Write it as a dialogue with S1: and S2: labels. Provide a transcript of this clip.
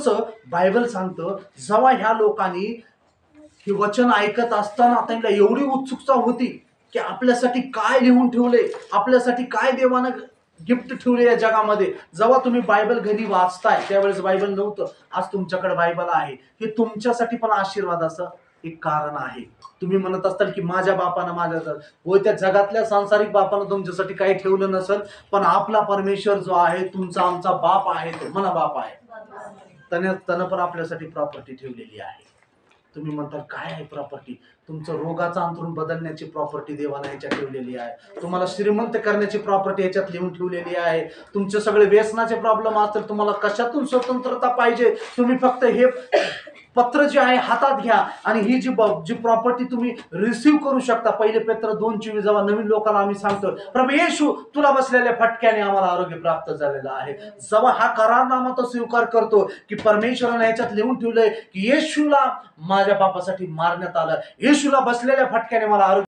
S1: जसं बायबल सांगतं, जेव्हा ह्या लोकांनी हे वचन ऐकत असताना त्यांना एवढी उत्सुकता होती की आपल्यासाठी काय लिहून ठेवले, आपल्यासाठी काय देवानं गिफ्ट ठेवले या जगामध्ये. जेव्हा तुम्ही बायबल घरी वाचताय, त्यावेळेस बायबल नव्हतं, आज तुमच्याकडे बायबल आहे. हे तुमच्यासाठी पण आशीर्वादाचं एक कारण आहे. तुम्ही म्हणत असताल की माझ्या बापानं होय, त्या जगातल्या सांसारिक बापानं तुमच्यासाठी काही ठेवलं नसेल, पण आपला परमेश्वर जो आहे, तुमचा आमचा बाप आहे, तो म्हणा बाप आहे, त्यानं पण आपल्यासाठी प्रॉपर्टी ठेवलेली आहे. तुम्ही म्हणता काय आहे प्रॉपर्टी? तुमचं रोगाचं अंतरून बदलण्याची प्रॉपर्टी देवाने ह्याच्यात ठेवलेली आहे. तुम्हाला श्रीमंत करण्याची प्रॉपर्टी ह्याच्यात लिहून ठेवलेली आहे. तुमचे सगळे व्यसनाचे प्रॉब्लेम असतील, तुम्हाला कशातून स्वतंत्रता पाहिजे, तुम्ही फक्त हे पत्र जे आहे हातात घ्या आणि ही जी प्रॉपर्टी तुम्ही रिसीव्ह करू शकता. पहिले पेत्र 2:24 जेव्हा नवीन लोकांना आम्ही सांगतो, प्रभू येशू तुला बसलेल्या फटक्याने आम्हाला आरोग्य प्राप्त झालेलं आहे. जेव्हा हा करारनामा तो स्वीकार करतो की परमेश्वराने ह्याच्यात लिहून ठेवलंय की येशूला माझ्या बापासाठी मारण्यात आलं, येशूला बसलेल्या फटक्याने मला आरोग्य